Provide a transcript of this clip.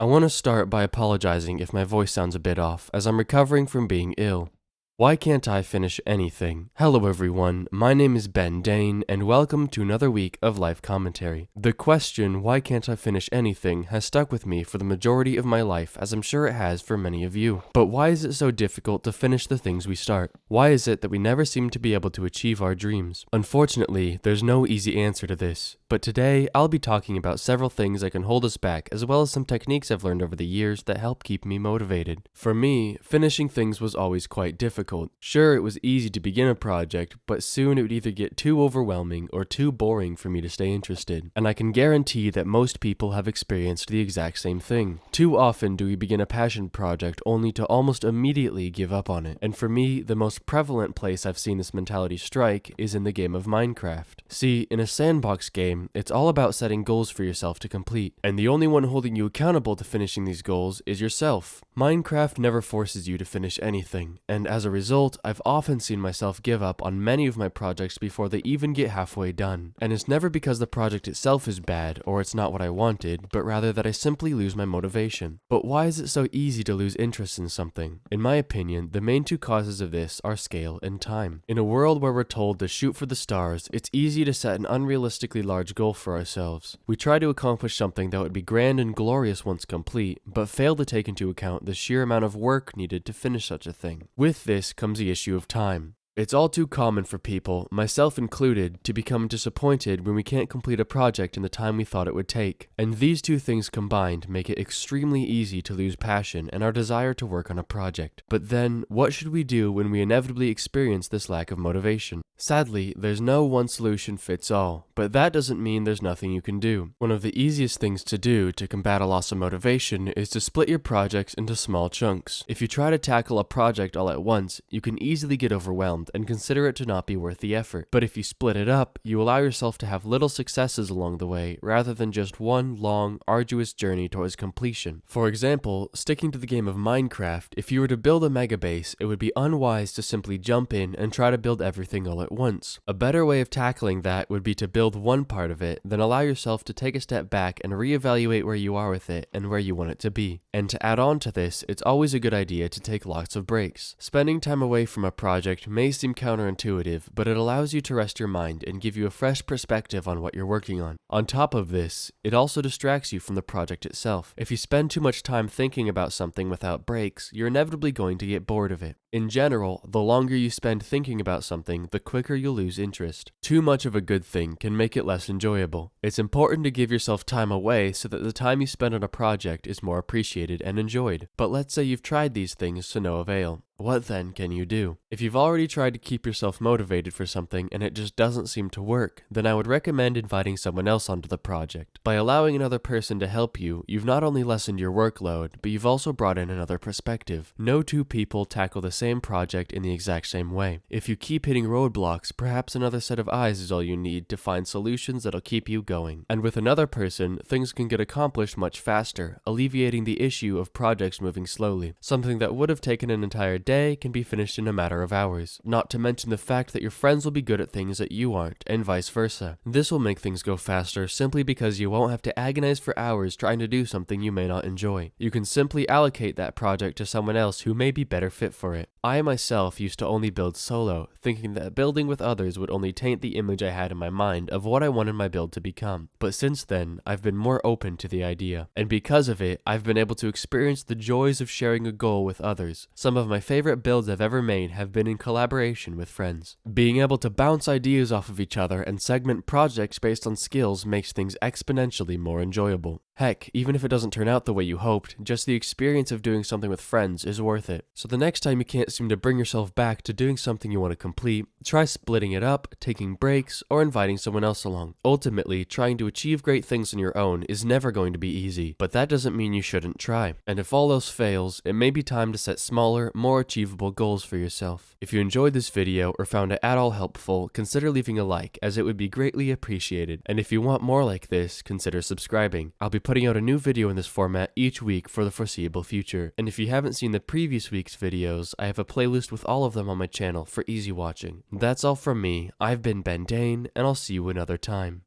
I want to start by apologizing if my voice sounds a bit off, as I'm recovering from being ill. Why can't I finish anything? Hello everyone, my name is Ben Dane, and welcome to another week of Life Commentary. The question, why can't I finish anything, has stuck with me for the majority of my life, as I'm sure it has for many of you. But why is it so difficult to finish the things we start? Why is it that we never seem to be able to achieve our dreams? Unfortunately, there's no easy answer to this. But today, I'll be talking about several things that can hold us back, as well as some techniques I've learned over the years that help keep me motivated. For me, finishing things was always quite difficult. Sure, it was easy to begin a project, but soon it would either get too overwhelming or too boring for me to stay interested. And I can guarantee that most people have experienced the exact same thing. Too often do we begin a passion project only to almost immediately give up on it. And for me, the most prevalent place I've seen this mentality strike is in the game of Minecraft. See, in a sandbox game, it's all about setting goals for yourself to complete, and the only one holding you accountable to finishing these goals is yourself. Minecraft never forces you to finish anything, and as a result, I've often seen myself give up on many of my projects before they even get halfway done. And it's never because the project itself is bad or it's not what I wanted, but rather that I simply lose my motivation. But why is it so easy to lose interest in something? In my opinion, the main two causes of this are scale and time. In a world where we're told to shoot for the stars, it's easy to set an unrealistically large goal for ourselves. We try to accomplish something that would be grand and glorious once complete, but fail to take into account the sheer amount of work needed to finish such a thing. With this comes the issue of time. It's all too common for people, myself included, to become disappointed when we can't complete a project in the time we thought it would take. And these two things combined make it extremely easy to lose passion and our desire to work on a project. But then, what should we do when we inevitably experience this lack of motivation? Sadly, there's no one solution fits all, but that doesn't mean there's nothing you can do. One of the easiest things to do to combat a loss of motivation is to split your projects into small chunks. If you try to tackle a project all at once, you can easily get overwhelmed and consider it to not be worth the effort. But if you split it up, you allow yourself to have little successes along the way, rather than just one long, arduous journey towards completion. For example, sticking to the game of Minecraft, if you were to build a mega base, it would be unwise to simply jump in and try to build everything all at once. A better way of tackling that would be to build one part of it, then allow yourself to take a step back and reevaluate where you are with it and where you want it to be. And to add on to this, it's always a good idea to take lots of breaks. Spending time away from a project may seem counterintuitive, but it allows you to rest your mind and give you a fresh perspective on what you're working on. On top of this, it also distracts you from the project itself. If you spend too much time thinking about something without breaks, you're inevitably going to get bored of it. In general, the longer you spend thinking about something, the quicker you'll lose interest. Too much of a good thing can make it less enjoyable. It's important to give yourself time away so that the time you spend on a project is more appreciated and enjoyed. But let's say you've tried these things to no avail. What then can you do? If you've already tried to keep yourself motivated for something and it just doesn't seem to work, then I would recommend inviting someone else onto the project. By allowing another person to help you, you've not only lessened your workload, but you've also brought in another perspective. No two people tackle the same project in the exact same way. If you keep hitting roadblocks, perhaps another set of eyes is all you need to find solutions that'll keep you going. And with another person, things can get accomplished much faster, alleviating the issue of projects moving slowly. Something that would have taken an entire day can be finished in a matter of hours. Not to mention the fact that your friends will be good at things that you aren't, and vice versa. This will make things go faster simply because you won't have to agonize for hours trying to do something you may not enjoy. You can simply allocate that project to someone else who may be better fit for it. I myself used to only build solo, thinking that building with others would only taint the image I had in my mind of what I wanted my build to become. But since then, I've been more open to the idea. And because of it, I've been able to experience the joys of sharing a goal with others. Some of my favorite builds I've ever made have been in collaboration with friends. Being able to bounce ideas off of each other and segment projects based on skills makes things exponentially more enjoyable. Heck, even if it doesn't turn out the way you hoped, just the experience of doing something with friends is worth it. So the next time you can't seem to bring yourself back to doing something you want to complete, try splitting it up, taking breaks, or inviting someone else along. Ultimately, trying to achieve great things on your own is never going to be easy, but that doesn't mean you shouldn't try. And if all else fails, it may be time to set smaller, more achievable goals for yourself. If you enjoyed this video or found it at all helpful, consider leaving a like, as it would be greatly appreciated. And if you want more like this, consider subscribing. I'll be putting out a new video in this format each week for the foreseeable future. And if you haven't seen the previous week's videos, I have a playlist with all of them on my channel for easy watching. That's all from me. I've been Ben Dane, and I'll see you another time.